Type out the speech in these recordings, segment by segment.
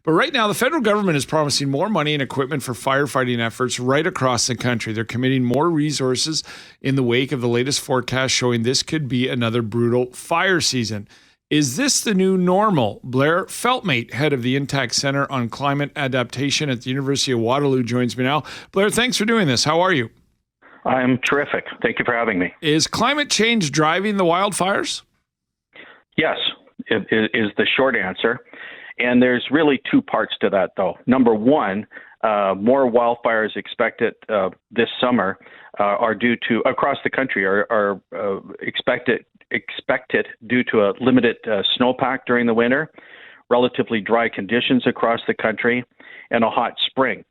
But right now, the federal government is promising more money and equipment for firefighting efforts right across the country. They're committing more resources in the wake of the latest forecast showing this could be another brutal fire season. Is this the new normal? Blair Feltmate, head of the Intact Center on Climate Adaptation at the University of Waterloo, joins me now. Blair, thanks for doing this. How are you? I'm terrific. Thank you for having me. Is climate change driving the wildfires? Yes, it is the short answer. And there's really two parts to that, though. Number one, more wildfires expected this summer are due to, across the country, are expected due to a limited snowpack during the winter, relatively dry conditions across the country, and a hot spring.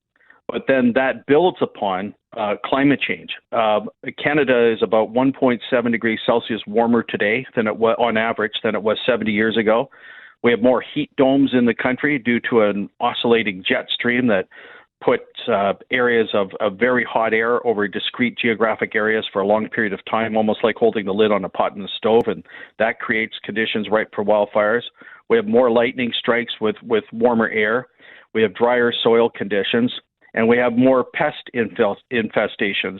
But then that builds upon climate change. Canada is about 1.7 degrees Celsius warmer today than it was on average than it was 70 years ago. We have more heat domes in the country due to an oscillating jet stream that puts areas of very hot air over discrete geographic areas for a long period of time, almost like holding the lid on a pot in the stove, and that creates conditions ripe for wildfires. We have more lightning strikes with warmer air. We have drier soil conditions. And we have more pest infestations,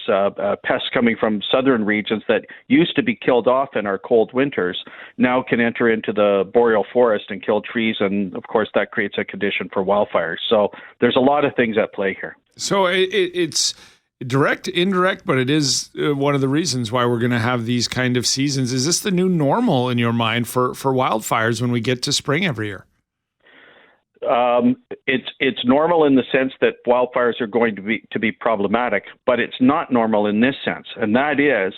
pests coming from southern regions that used to be killed off in our cold winters, now can enter into the boreal forest and kill trees. And of course, that creates a condition for wildfires. So there's a lot of things at play here. So it's direct, indirect, but it is one of the reasons why we're going to have these kind of seasons. Is this the new normal in your mind for wildfires when we get to spring every year? It's normal in the sense that wildfires are going to be problematic, but it's not normal in this sense, and that is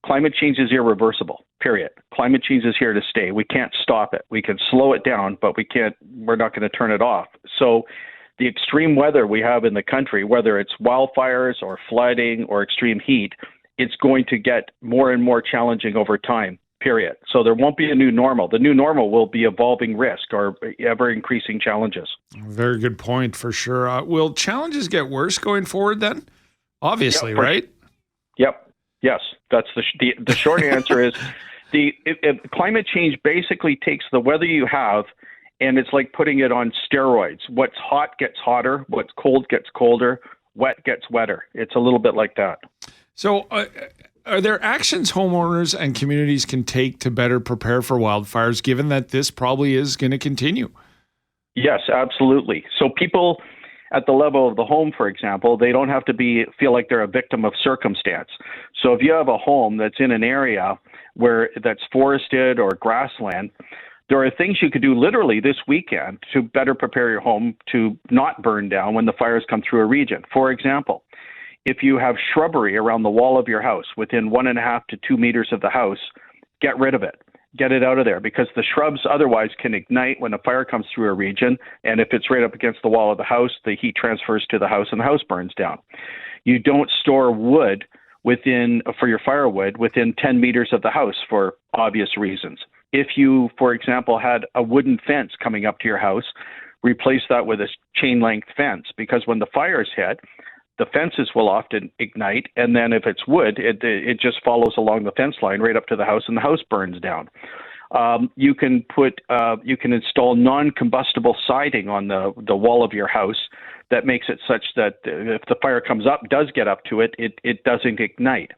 climate change is irreversible. Period. Climate change is here to stay. We can't stop it. We can slow it down, but we're not going to turn it off. So the extreme weather we have in the country, whether it's wildfires or flooding or extreme heat, it's going to get more and more challenging over time. Period. So there won't be a new normal. The new normal will be evolving risk or ever-increasing challenges. Very good point, for sure. Will challenges get worse going forward then? Obviously, right? Yep. Yes. That's the short answer is climate change basically takes the weather you have and it's like putting it on steroids. What's hot gets hotter. What's cold gets colder. Wet gets wetter. It's a little bit like that. So are there actions homeowners and communities can take to better prepare for wildfires, given that this probably is going to continue? Yes, absolutely. So people at the level of the home, for example, they don't have to feel like they're a victim of circumstance. So if you have a home that's in an area that's forested or grassland, there are things you could do literally this weekend to better prepare your home to not burn down when the fires come through a region. For example, if you have shrubbery around the wall of your house within 1.5 to 2 meters of the house, get rid of it. Get it out of there, because the shrubs otherwise can ignite when a fire comes through a region. And if it's right up against the wall of the house, the heat transfers to the house and the house burns down. You don't store wood for your firewood within 10 meters of the house for obvious reasons. If you, for example, had a wooden fence coming up to your house, replace that with a chain length fence, because when the fires hit, the fences will often ignite, and then if it's wood, it just follows along the fence line right up to the house, and the house burns down. You can install non-combustible siding on the wall of your house that makes it such that if the fire does get up to it, it doesn't ignite.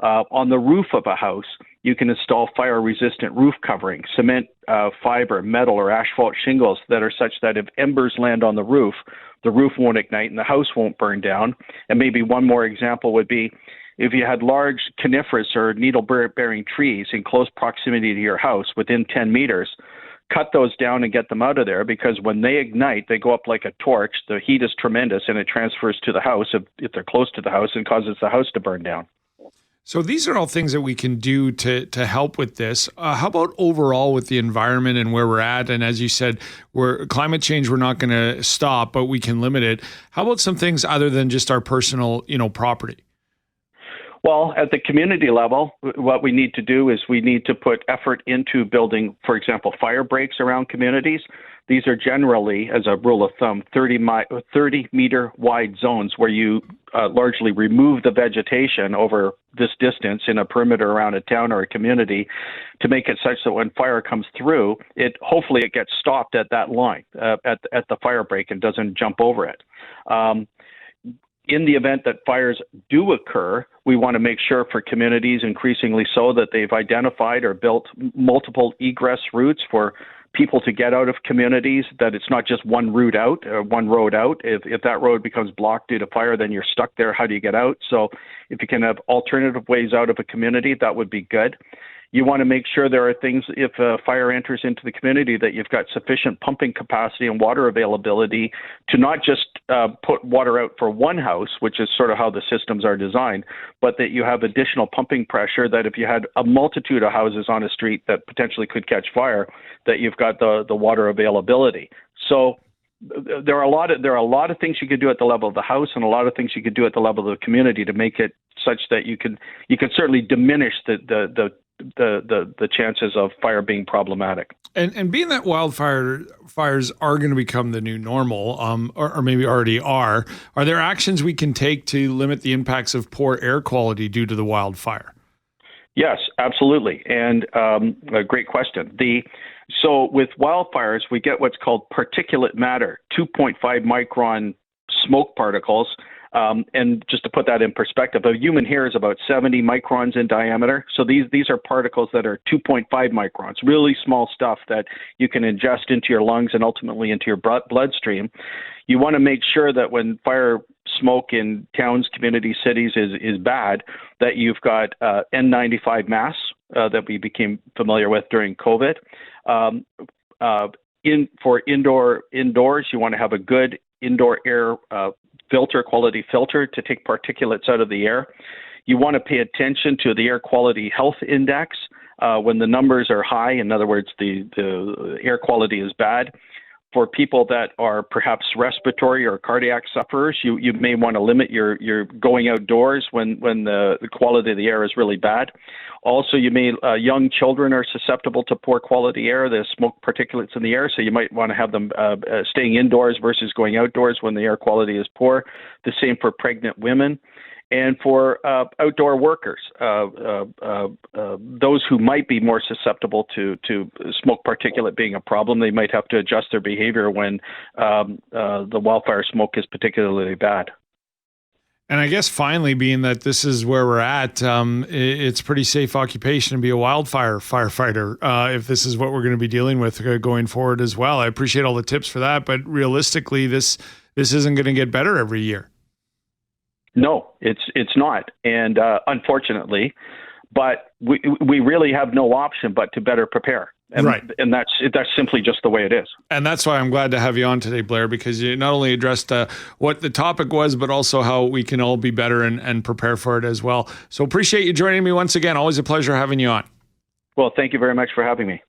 On the roof of a house, you can install fire-resistant roof covering, cement, fiber, metal, or asphalt shingles that are such that if embers land on the roof won't ignite and the house won't burn down. And maybe one more example would be if you had large coniferous or needle-bearing trees in close proximity to your house within 10 meters, cut those down and get them out of there, because when they ignite, they go up like a torch. The heat is tremendous, and it transfers to the house if they're close to the house and causes the house to burn down. So these are all things that we can do to help with this. How about overall with the environment and where we're at? And as you said, climate change, we're not going to stop, but we can limit it. How about some things other than just our personal, property? Well, at the community level, what we need to do is we need to put effort into building, for example, fire breaks around communities. these are generally, as a rule of thumb, 30-meter wide zones where you largely remove the vegetation over this distance in a perimeter around a town or a community to make it such that when fire comes through, hopefully it gets stopped at that line, at the fire break, and doesn't jump over it. In the event that fires do occur, we want to make sure for communities, increasingly so, that they've identified or built multiple egress routes for people to get out of communities, that it's not just one route out or one road out. If that road becomes blocked due to fire, then you're stuck there. How do you get out? So if you can have alternative ways out of a community, that would be good. You want to make sure there are things, if a fire enters into the community, that you've got sufficient pumping capacity and water availability to not just put water out for one house, which is sort of how the systems are designed, but that you have additional pumping pressure, that if you had a multitude of houses on a street that potentially could catch fire, that you've got the water availability. So there are a lot of things you could do at the level of the house, and a lot of things you could do at the level of the community to make it such that you can certainly diminish the chances of fire being problematic. And being that fires are going to become the new normal, or maybe already are there actions we can take to limit the impacts of poor air quality due to the wildfire? Yes, absolutely. And a great question. So with wildfires, we get what's called particulate matter, 2.5 micron smoke particles. And just to put that in perspective, a human hair is about 70 microns in diameter. So these are particles that are 2.5 microns, really small stuff that you can ingest into your lungs and ultimately into your bloodstream. You want to make sure that when fire smoke in towns, communities, cities is bad, that you've got N95 masks that we became familiar with during COVID. For indoors, you want to have a good indoor air quality filter to take particulates out of the air. You want to pay attention to the air quality health index when the numbers are high. In other words, the air quality is bad. For people that are perhaps respiratory or cardiac sufferers, you may want to limit your going outdoors when the quality of the air is really bad. Also, young children are susceptible to poor quality air, the smoke particulates in the air, so you might want to have them staying indoors versus going outdoors when the air quality is poor. The same for pregnant women. And for outdoor workers, those who might be more susceptible to smoke particulate being a problem, they might have to adjust their behavior when the wildfire smoke is particularly bad. And I guess finally, being that this is where we're at, it's pretty safe occupation to be a wildfire firefighter if this is what we're going to be dealing with going forward as well. I appreciate all the tips for that, but realistically, this isn't going to get better every year. No, it's not, and unfortunately, but we really have no option but to better prepare. And, right. And that's simply just the way it is. And that's why I'm glad to have you on today, Blair, because you not only addressed what the topic was, but also how we can all be better and prepare for it as well. So appreciate you joining me once again. Always a pleasure having you on. Well, thank you very much for having me.